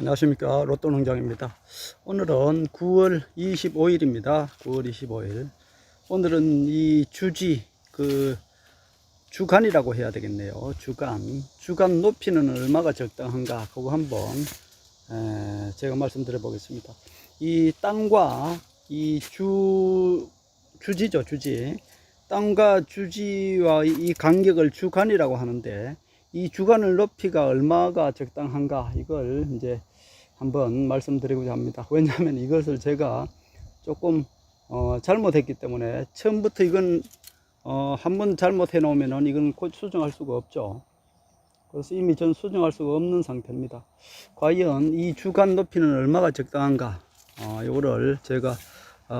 안녕하십니까, 로또농장입니다. 오늘은 9월 25일입니다 9월 25일. 오늘은 이 주간이라고 해야 되겠네요. 주간 높이는 얼마가 적당한가 그거 한번 제가 말씀드려 보겠습니다. 이 땅과 이 주지 땅과 주지와 이 간격을 주간이라고 하는데, 이 주간을 높이가 얼마가 적당한가 이걸 이제 한번 말씀드리고자 합니다. 왜냐하면 이것을 제가 조금 잘못했기 때문에, 처음부터 이건 한번 잘못해 놓으면은 이건 곧 수정할 수가 없죠. 그래서 이미 전 수정할 수가 없는 상태입니다. 과연 이 주간 높이는 얼마가 적당한가, 이거를 제가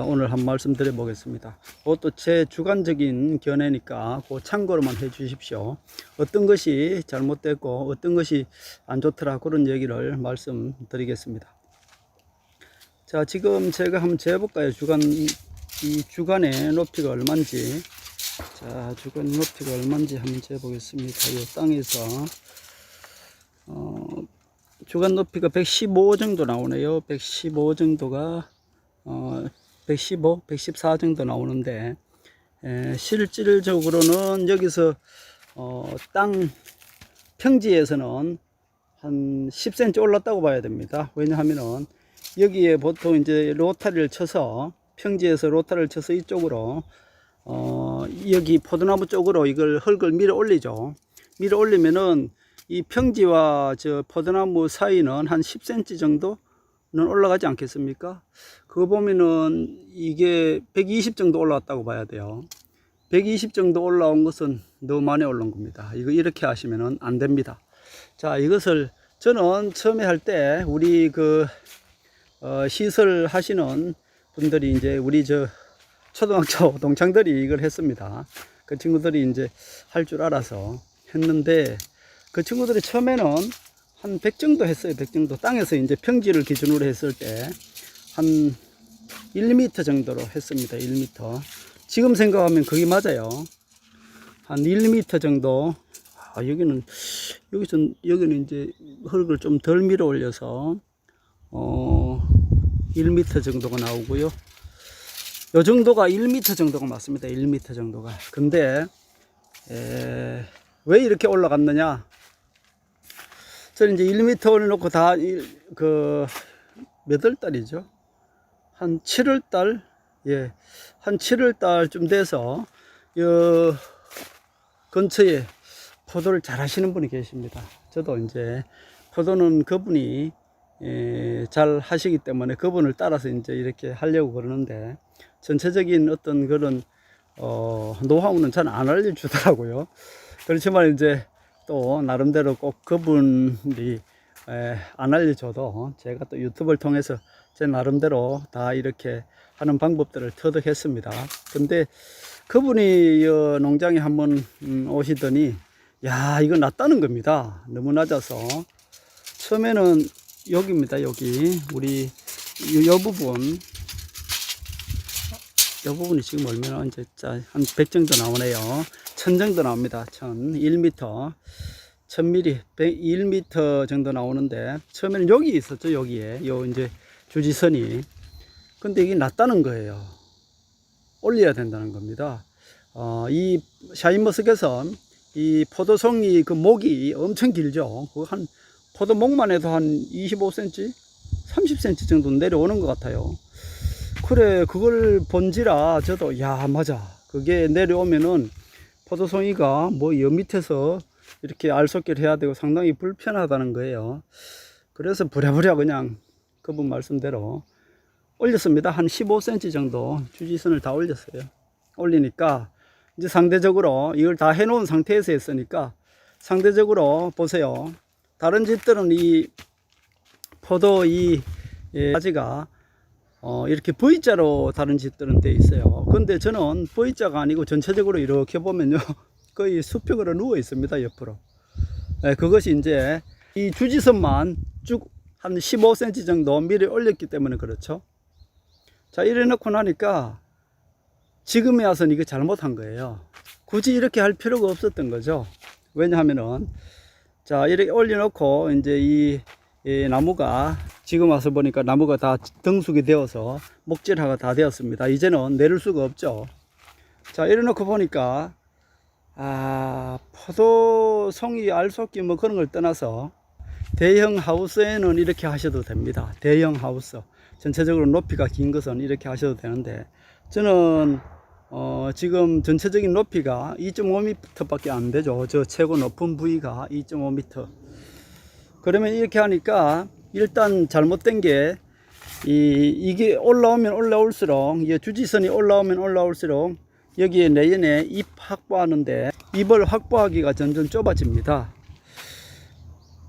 오늘 한 말씀 드려 보겠습니다. 그것도 제 주관적인 견해니까 그 참고로만 해 주십시오. 어떤 것이 잘못됐고 어떤 것이 안 좋더라, 그런 얘기를 말씀드리겠습니다. 자, 지금 제가 한번 재볼까요? 이 주간의 높이가 얼마인지. 자, 주간 높이가 얼마인지 한번 재보겠습니다. 이 땅에서 주간 높이가 115 정도 나오네요. 115 정도가 115, 114 정도 나오는데, 실질적으로는 여기서 땅 평지에서는 한 10cm 올랐다고 봐야 됩니다. 왜냐하면은 여기에 보통 이제 로타리를 쳐서, 평지에서 로타리를 쳐서 이쪽으로 여기 포도나무 쪽으로 이걸 흙을 밀어 올리죠. 밀어 올리면은 이 평지와 저 포도나무 사이는 한 10cm 정도 올라가지 않겠습니까? 그거 보면은 이게 120 정도 올라왔다고 봐야 돼요. 120 정도 올라온 것은 너무 많이 올라온 겁니다. 이거 이렇게 하시면은 안 됩니다. 자, 이것을 저는 처음에 할 때 우리 시설 하시는 분들이 이제 우리 초등학교 동창들이 이걸 했습니다. 그 친구들이 이제 할 줄 알아서 했는데, 그 친구들이 처음에는 한 100 정도 했어요. 100 정도. 땅에서 이제 평지를 기준으로 했을 때 한 1m 정도로 했습니다. 1m. 지금 생각하면 그게 맞아요. 한 1m 정도. 여기는 이제 흙을 좀 덜 밀어 올려서 1m 정도가 나오고요. 요 정도가 1m 정도가 맞습니다. 1m 정도가. 근데 왜 이렇게 올라갔느냐? 저는 이제 1m 올려놓고 몇 월 달이죠? 한 7월 달? 예. 한 7월 달쯤 돼서, 근처에 포도를 잘 하시는 분이 계십니다. 저도 이제 포도는 그분이 잘 하시기 때문에 그분을 따라서 이제 이렇게 하려고 그러는데, 전체적인 어떤 그런 노하우는 잘 안 알려주더라고요. 그렇지만 이제 또 나름대로 꼭 그분이 안 알려줘도 제가 또 유튜브를 통해서 제 나름대로 다 이렇게 하는 방법들을 터득했습니다. 근데 그분이 농장에 한번 오시더니, 야, 이거 낮다는 겁니다. 너무 낮아서. 처음에는 여기입니다. 여기 우리 요 부분이 지금 얼마나 이제 한 100 정도 나오네요. 1000 정도 나옵니다. 1000, 1m, 1000mm, 1m 정도 나오는데, 처음에는 여기 있었죠. 여기에 이제 주지선이. 근데 이게 낮다는 거예요. 올려야 된다는 겁니다. 이 샤인머스켓은 이 포도송이 그 목이 엄청 길죠. 포도목만 해도 한 25cm, 30cm 정도 내려오는 것 같아요. 그래, 그걸 본지라 저도, 야, 맞아. 그게 내려오면은 포도송이가 여 밑에서 이렇게 알속기를 해야 되고 상당히 불편하다는 거예요. 그래서 부랴부랴 그냥 그분 말씀대로 올렸습니다. 한 15cm 정도 주지선을 다 올렸어요. 올리니까 이제 상대적으로 이걸 다 해놓은 상태에서 했으니까, 상대적으로 보세요. 다른 집들은 이 포도 가지가 이렇게 V자로 다른 집들은 돼 있어요. 근데 저는 V자가 아니고 전체적으로 이렇게 보면요, 거의 수평으로 누워 있습니다. 옆으로. 그것이 이제 이 주지선만 쭉 한 15cm 정도 밀어 올렸기 때문에 그렇죠. 자, 이래 놓고 나니까 지금에 와서는 이거 잘못한 거예요. 굳이 이렇게 할 필요가 없었던 거죠. 왜냐하면은, 자, 이렇게 올려놓고 이제 이 나무가 지금 와서 보니까 나무가 다 등숙이 되어서 목질화가 다 되었습니다. 이제는 내릴 수가 없죠. 자, 이래놓고 보니까 포도송이 알속기 뭐 그런 걸 떠나서 대형 하우스에는 이렇게 하셔도 됩니다. 대형 하우스 전체적으로 높이가 긴 것은 이렇게 하셔도 되는데, 저는 지금 전체적인 높이가 2.5m 밖에 안 되죠. 저 최고 높은 부위가 2.5m. 그러면 이렇게 하니까 일단 잘못된 게 이게 올라오면 올라올수록, 이게 주지선이 올라오면 올라올수록 여기에 내연에 잎 확보하는데 잎을 확보하기가 점점 좁아집니다.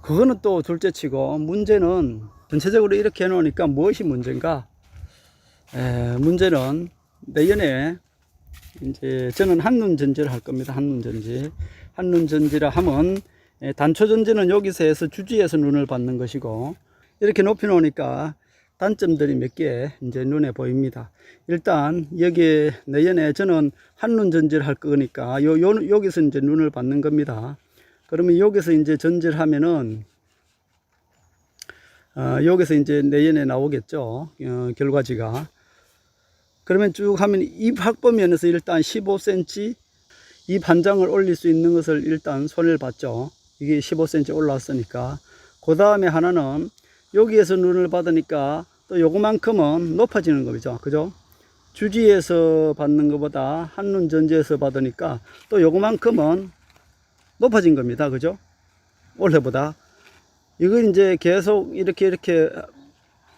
그거는 또 둘째치고, 문제는 전체적으로 이렇게 해놓으니까 무엇이 문제인가? 문제는 내년에 이제 저는 한눈 전지를 할 겁니다. 한눈 전지. 한눈 전지라 하면 단초 전지는 여기서 해서 주지에서 눈을 받는 것이고, 이렇게 높이 놓으니까 단점들이 몇 개 이제 눈에 보입니다. 일단 여기 내년에 저는 한눈 전지를 할 거니까 여기서 이제 눈을 받는 겁니다. 그러면 여기서 이제 전지를 하면은 여기서 이제 내년에 나오겠죠. 결과지가. 그러면 쭉 하면 잎 확보 면에서 일단 15cm 잎 한 장을 올릴 수 있는 것을 일단 손해를 봤죠. 이게 15cm 올라왔으니까. 그 다음에 하나는 여기에서 눈을 받으니까 또 요거만큼은 높아지는 거죠. 그죠? 주지에서 받는 것보다 한눈 전지에서 받으니까 또 요거만큼은 높아진 겁니다. 그죠? 올해보다. 이걸 이제 계속 이렇게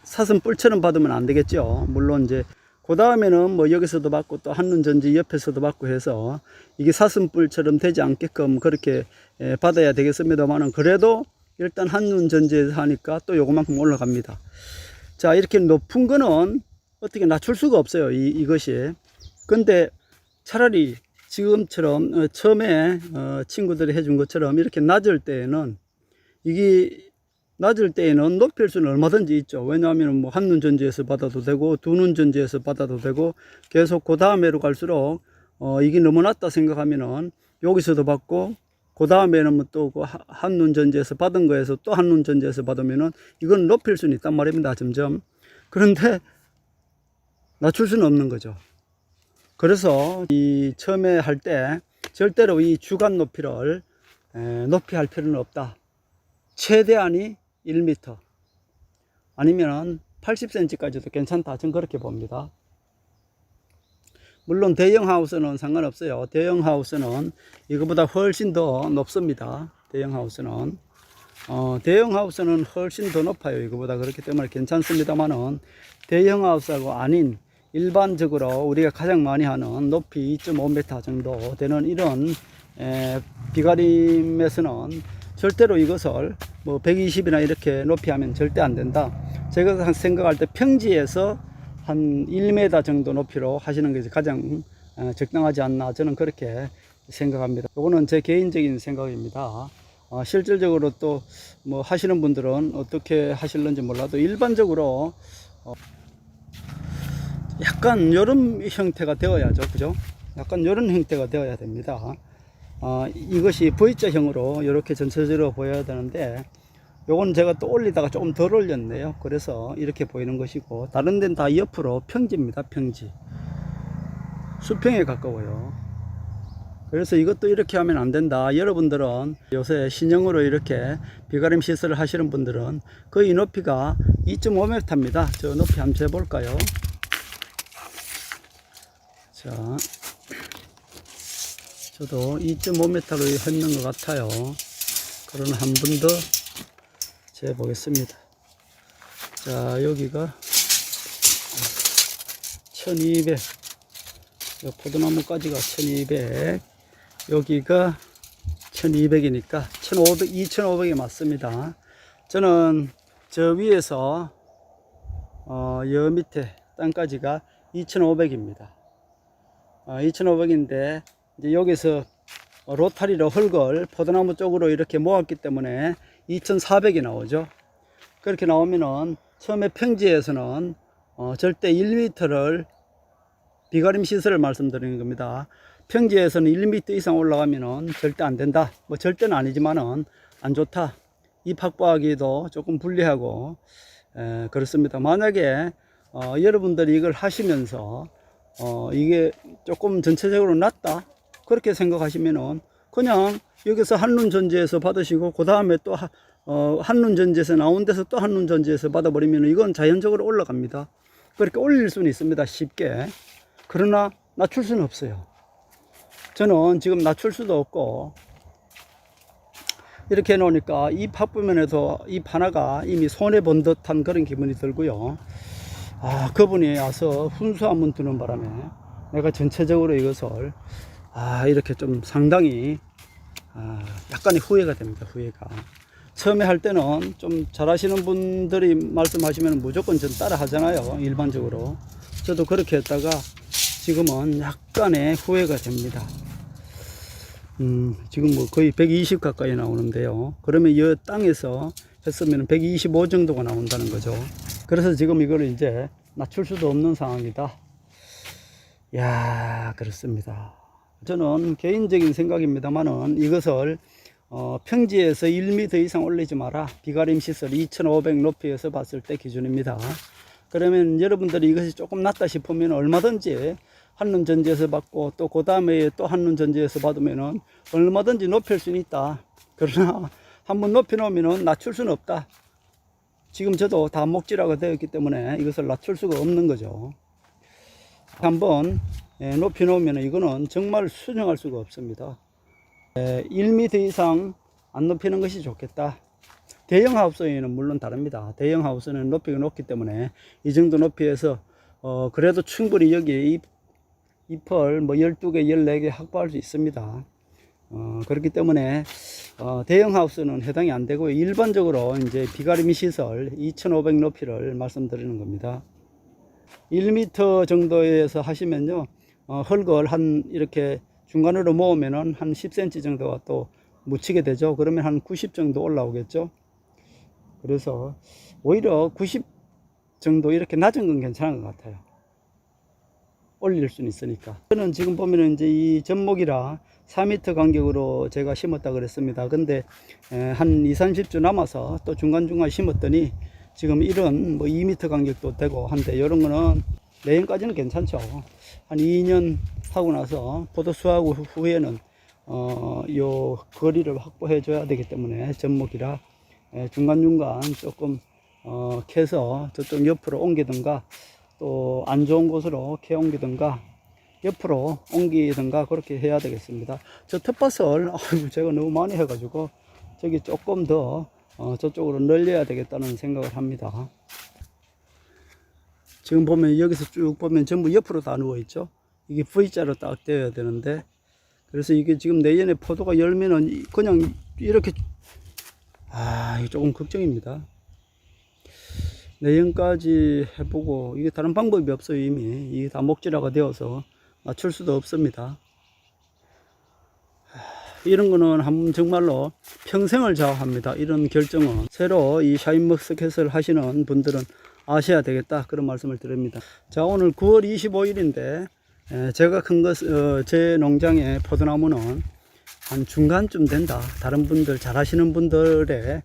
사슴뿔처럼 받으면 안 되겠죠. 물론 이제 그 다음에는 뭐 여기서도 받고 또 한눈 전지 옆에서도 받고 해서 이게 사슴뿔처럼 되지 않게끔 그렇게 받아야 되겠습니다만은, 그래도 일단 한눈 전지에서 하니까 또 요거만큼 올라갑니다. 자, 이렇게 높은 거는 어떻게 낮출 수가 없어요. 이것이. 근데 차라리 지금처럼 처음에 친구들이 해준 것처럼 이렇게 낮을 때에는, 이게 낮을 때에는 높일 수는 얼마든지 있죠. 왜냐하면 뭐 한눈 전지에서 받아도 되고 두 눈 전지에서 받아도 되고, 계속 그 다음에로 갈수록 이게 너무 낮다 생각하면은 여기서도 받고, 그 다음에는 뭐 또 한눈 전지에서 받은 거에서 또 한눈 전지에서 받으면은 이건 높일 수는 있단 말입니다. 점점. 그런데 낮출 수는 없는 거죠. 그래서 이 처음에 할 때 절대로 이 주간 높이를 높이 할 필요는 없다. 최대한이 1m 아니면 80cm까지도 괜찮다. 저는 그렇게 봅니다. 물론 대형 하우스는 상관없어요. 대형 하우스는 이거보다 훨씬 더 높습니다. 대형 하우스는 훨씬 더 높아요. 이거보다. 그렇기 때문에 괜찮습니다만은, 대형 하우스하고 아닌 일반적으로 우리가 가장 많이 하는 높이 2.5m 정도 되는 이런 비가림에서는 절대로 이것을 뭐 120이나 이렇게 높이 하면 절대 안 된다. 제가 생각할 때 평지에서 한 1m 정도 높이로 하시는 것이 가장 적당하지 않나, 저는 그렇게 생각합니다. 이거는 제 개인적인 생각입니다. 실질적으로 또 뭐 하시는 분들은 어떻게 하실는지 몰라도, 일반적으로 약간 이런 형태가 되어야죠. 그죠? 약간 이런 형태가 되어야 됩니다. 이것이 V자형으로 이렇게 전체적으로 보여야 되는데, 요건 제가 또 올리다가 조금 덜 올렸네요. 그래서 이렇게 보이는 것이고, 다른 데는 다 옆으로 평지입니다. 평지. 수평에 가까워요. 그래서 이것도 이렇게 하면 안 된다. 여러분들은 요새 신형으로 이렇게 비가림 시설을 하시는 분들은 거의 높이가 2.5m입니다. 저 높이 한번 재볼까요? 자, 저도 2.5m로 했는 것 같아요. 그러면 한 번 더 재보겠습니다. 자, 여기가 1200, 포도나무까지가 1200, 여기가 1200이니까 1500, 2500이 맞습니다. 저는 저 위에서 여 밑에 땅까지가 2500입니다. 2500인데 이제 여기서 로타리로 흙을 포도나무 쪽으로 이렇게 모았기 때문에 2400이 나오죠. 그렇게 나오면은 처음에 평지에서는 절대 1m를 비가림 시설을 말씀드리는 겁니다. 평지에서는 1m 이상 올라가면은 절대 안 된다. 뭐 절대는 아니지만은 안 좋다. 잎 확보하기도 조금 불리하고 그렇습니다. 만약에 여러분들이 이걸 하시면서 이게 조금 전체적으로 낫다 그렇게 생각하시면은 그냥 여기서 한눈 전지에서 받으시고 그 다음에 또 한눈 전지에서 나온 데서 또 한눈 전지에서 받아버리면 이건 자연적으로 올라갑니다. 그렇게 올릴 수는 있습니다, 쉽게. 그러나 낮출 수는 없어요. 저는 지금 낮출 수도 없고 이렇게 해놓으니까 이 팥부면에도 이 하나가 이미 손해본 듯한 그런 기분이 들고요. 그분이 와서 훈수 한번 두는 바람에 내가 전체적으로 이것을 이렇게 좀 상당히 약간의 후회가 됩니다. 후회가. 처음에 할 때는 좀 잘하시는 분들이 말씀하시면 무조건 전 따라 하잖아요, 일반적으로. 저도 그렇게 했다가 지금은 약간의 후회가 됩니다. 지금 뭐 거의 120 가까이 나오는데요. 그러면 이 땅에서 했으면 125 정도가 나온다는 거죠. 그래서 지금 이걸 이제 낮출 수도 없는 상황이다. 야, 그렇습니다. 저는 개인적인 생각입니다만은 이것을 평지에서 1m 이상 올리지 마라. 비가림 시설 2500 높이에서 봤을 때 기준입니다. 그러면 여러분들이 이것이 조금 낮다 싶으면 얼마든지 한눈 전지에서 받고 또 그 다음에 또 한눈 전지에서 받으면은 얼마든지 높일 수는 있다. 그러나 한번 높여 놓으면은 낮출 수는 없다. 지금 저도 다 목지라고 되어 있기 때문에 이것을 낮출 수가 없는 거죠. 한번 높여 놓으면 이거는 정말 수정할 수가 없습니다. 1m 이상 안 높이는 것이 좋겠다. 대형 하우스에는 물론 다릅니다. 대형 하우스는 높이가 높기 때문에 이 정도 높이에서 그래도 충분히 여기 잎을 뭐 12개, 14개 확보할 수 있습니다. 그렇기 때문에 대형 하우스는 해당이 안 되고 일반적으로 이제 비가림 시설 2500 높이를 말씀드리는 겁니다. 1m 정도에서 하시면요, 흙을 한 이렇게 중간으로 모으면은 한 10cm 정도가 또 묻히게 되죠. 그러면 한 90 정도 올라오겠죠. 그래서 오히려 90 정도 이렇게 낮은 건 괜찮은 것 같아요. 올릴 수는 있으니까. 저는 지금 보면은 이제 이 전목이라 4m 간격으로 제가 심었다 그랬습니다. 근데 한 2, 30주 남아서 또 중간중간 심었더니 지금 이런 뭐 2m 간격도 되고 한데 이런 거는 내년까지는 괜찮죠. 한 2년 하고 나서 포도 수확 후에는 요 거리를 확보해 줘야 되기 때문에 전목이라 중간중간 조금 캐서 저쪽 옆으로 옮기든가 또 안 좋은 곳으로 캐 옮기든가 옆으로 옮기든가 그렇게 해야 되겠습니다. 저 텃밭을 제가 너무 많이 해가지고 저기 조금 더 저쪽으로 늘려야 되겠다는 생각을 합니다. 지금 보면 여기서 쭉 보면 전부 옆으로 다 누워 있죠. 이게 V자로 딱 되어야 되는데 그래서 이게 지금 내년에 포도가 열면은 그냥 이렇게 이게 조금 걱정입니다. 내년까지 해보고 이게 다른 방법이 없어요. 이미 이게 다 목질화가 되어서 맞출 수도 없습니다. 이런 거는 정말로 평생을 좌우합니다. 이런 결정은 새로 이 샤인머스켓을 하시는 분들은 아셔야 되겠다 그런 말씀을 드립니다. 자, 오늘 9월 25일인데 제가 제 농장의 포도나무는 한 중간쯤 된다. 다른 분들 잘 하시는 분들의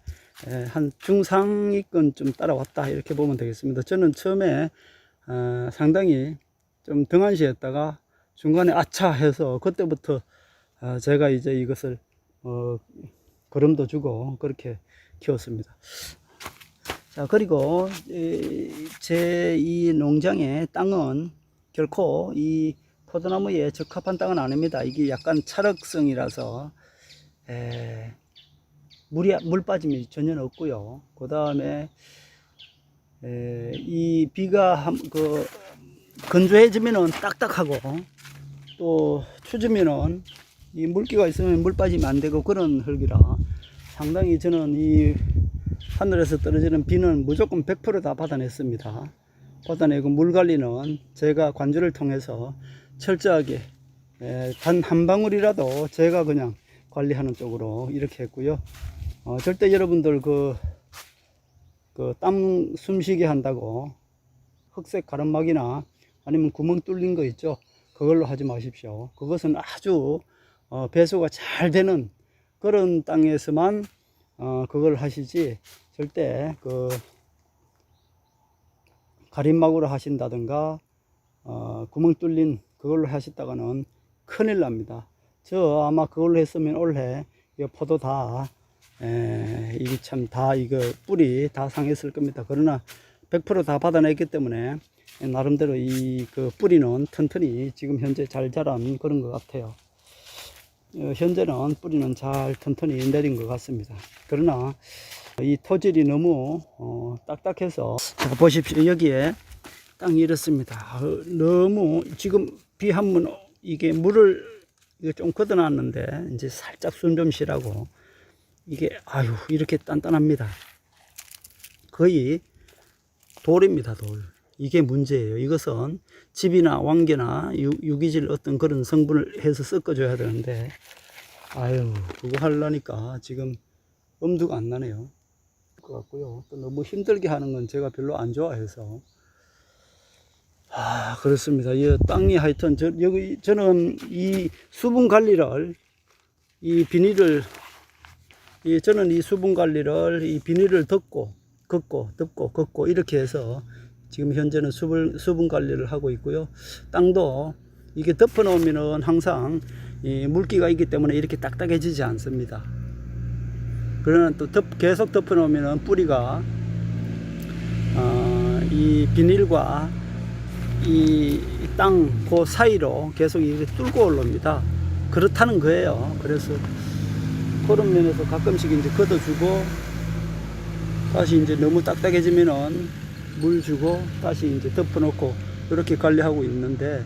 한 중상위권 좀 따라왔다 이렇게 보면 되겠습니다. 저는 처음에 상당히 좀 등한시했다가 중간에 아차 해서 그때부터 제가 이제 이것을 거름도 주고 그렇게 키웠습니다. 자, 그리고 제 이 농장의 땅은 결코 이 포도나무에 적합한 땅은 아닙니다. 이게 약간 찰흙성이라서 물 빠짐이 전혀 없고요. 그 다음에 이 비가 건조해지면은 딱딱하고 또 추지면은 이 물기가 있으면 물 빠짐이 안 되고 그런 흙이라 상당히 저는 이 하늘에서 떨어지는 비는 무조건 100% 다 받아냈습니다. 받아내고 물 관리는 제가 관주를 통해서 철저하게 단 한 방울이라도 제가 그냥 관리하는 쪽으로 이렇게 했고요. 절대 여러분들 땀 숨쉬게 한다고 흑색 가름막이나 아니면 구멍 뚫린 거 있죠. 그걸로 하지 마십시오. 그것은 아주 배수가 잘 되는 그런 땅에서만 그걸 하시지 절대 그 가림막으로 하신다든가 구멍 뚫린 그걸로 하셨다가는 큰일 납니다. 저 아마 그걸로 했으면 올해 포도 다 이게 참 다 이거 뿌리 다 상했을 겁니다. 그러나 100% 다 받아냈기 때문에 나름대로 이 그 뿌리는 튼튼히 지금 현재 잘 자란 그런 것 같아요. 현재는 뿌리는 잘 튼튼히 내린 것 같습니다. 그러나 이 토질이 너무 딱딱해서 자 보십시오. 여기에 땅이 이렇습니다. 너무 지금 비 한 번 이게 물을 이거 좀 걷어놨는데 이제 살짝 숨 좀 쉬라고 이게 아유 이렇게 단단합니다. 거의 돌입니다. 돌. 이게 문제예요. 이것은 즙이나 왕개나 유기질 어떤 그런 성분을 해서 섞어줘야 되는데 아유 그거 하려니까 지금 엄두가 안 나네요. 것 같고요. 또 너무 힘들게 하는 건 제가 별로 안 좋아해서 그렇습니다. 이 땅이 하여튼 저는 이 수분 관리를 이 비닐을 저는 이 수분 관리를 이 비닐을 덮고 걷고 이렇게 해서 지금 현재는 수분 관리를 하고 있고요. 땅도 이게 덮어 놓으면은 항상 이 물기가 있기 때문에 이렇게 딱딱해지지 않습니다. 그러나 또 계속 덮어 놓으면은 뿌리가 이 비닐과 이 땅 그 사이로 계속 이렇게 뚫고 올라옵니다. 그렇다는 거예요. 그래서 그런 면에서 가끔씩 이제 걷어주고 다시 이제 너무 딱딱해지면은 물 주고 다시 이제 덮어놓고 이렇게 관리하고 있는데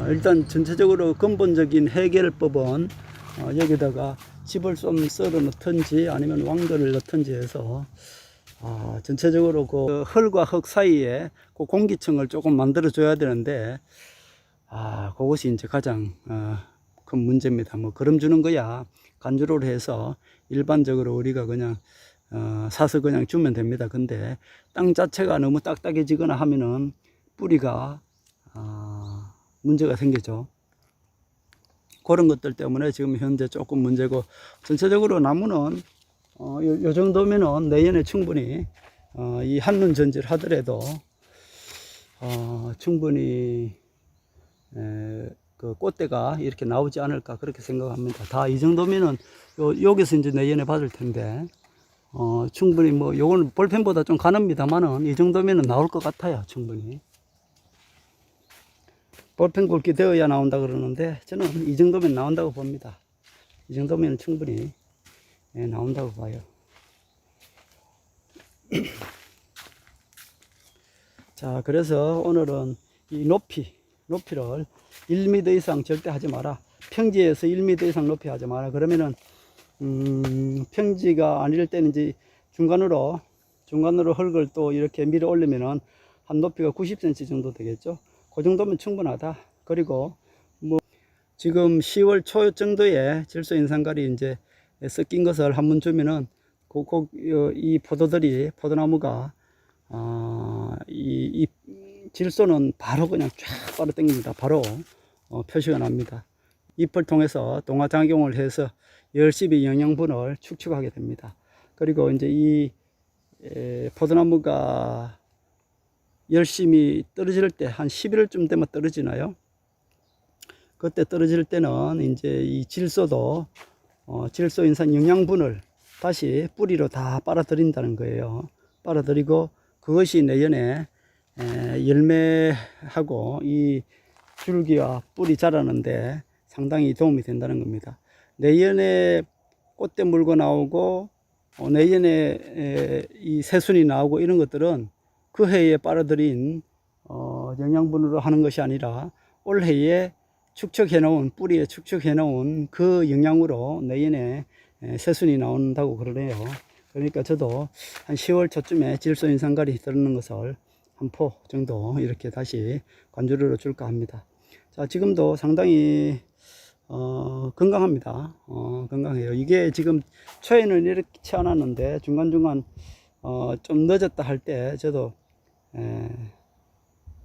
일단 전체적으로 근본적인 해결법은 여기다가 즙을 좀 썰어 넣든지 아니면 왕건을 넣든지 해서 전체적으로 그 흙과 흙 사이에 그 공기층을 조금 만들어 줘야 되는데 그것이 이제 가장 큰 문제입니다. 뭐 거름 주는 거야 간주로를 해서 일반적으로 우리가 그냥 사서 그냥 주면 됩니다. 근데 땅 자체가 너무 딱딱해지거나 하면은 뿌리가 문제가 생기죠. 그런 것들 때문에 지금 현재 조금 문제고 전체적으로 나무는 요 정도면은 내년에 충분히 이 한눈 전지를 하더라도 충분히 그 꽃대가 이렇게 나오지 않을까 그렇게 생각합니다. 다 이 정도면은 여기서 이제 내년에 받을 텐데 충분히 뭐 요거는 볼펜보다 좀 가늡니다만은 이 정도면은 나올 것 같아요. 충분히 볼펜 굵기 되어야 나온다 그러는데 저는 이 정도면 나온다고 봅니다. 이 정도면 충분히 나온다고 봐요. 자, 그래서 오늘은 이 높이를 1m 이상 절대 하지 마라. 평지에서 1m 이상 높이 하지 마라. 그러면은 평지가 아닐 때는 이제 중간으로 흙을 또 이렇게 밀어 올리면은 한 높이가 90cm 정도 되겠죠. 그 정도면 충분하다. 그리고 뭐 지금 10월 초 정도에 질소인산갈이 이제 섞인 것을 한번 주면은 이 포도나무가 이 질소는 바로 그냥 쫙 빨아 당깁니다. 바로 표시가 납니다. 잎을 통해서 동화작용을 해서 열심히 영양분을 축적하게 됩니다. 그리고 이제 이 포도나무가 열심히 떨어질 때 한 11월쯤 되면 떨어지나요? 그때 떨어질 때는 이제 이 질소도 질소인산 영양분을 다시 뿌리로 다 빨아들인다는 거예요. 빨아들이고 그것이 내년에 열매하고 이 줄기와 뿌리 자라는데 상당히 도움이 된다는 겁니다. 내년에 꽃대 물고 나오고 내년에 이 새순이 나오고 이런 것들은 그 해에 빨아들인 영양분으로 하는 것이 아니라 올해에 축적해 놓은 뿌리에 축적해 놓은 그 영양으로 내년에 새순이 나온다고 그러네요. 그러니까 저도 한 10월 초쯤에 질소인산갈이 들어있는 것을 한 포 정도 이렇게 다시 관주로로 줄까 합니다. 자, 지금도 상당히 건강합니다. 건강해요. 이게 지금 초에는 이렇게 채워놨는데 중간중간 좀 늦었다 할 때 저도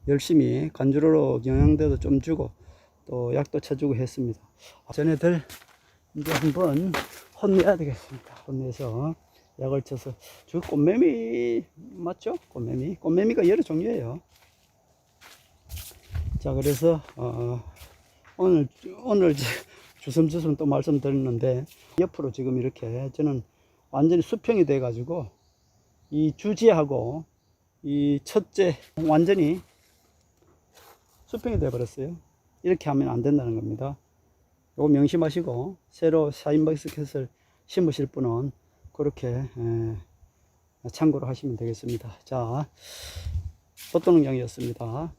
열심히 관주로로 영양제도 좀 주고 또 약도 쳐주고 했습니다. 전에들 이제 한번 혼내야 되겠습니다. 혼내서 약을 쳐서 저 꽃매미 맞죠? 꽃매미가 여러 종류예요. 자, 그래서 오늘 주섬주섬 또 말씀드렸는데 옆으로 지금 이렇게 저는 완전히 수평이 돼 가지고 이 주지하고 이 첫째 완전히 수평이 돼 버렸어요. 이렇게 하면 안 된다는 겁니다. 요거 명심하시고 새로 샤인머스켓을 심으실 분은 그렇게 참고로 하시면 되겠습니다. 자, 보토농장이었습니다.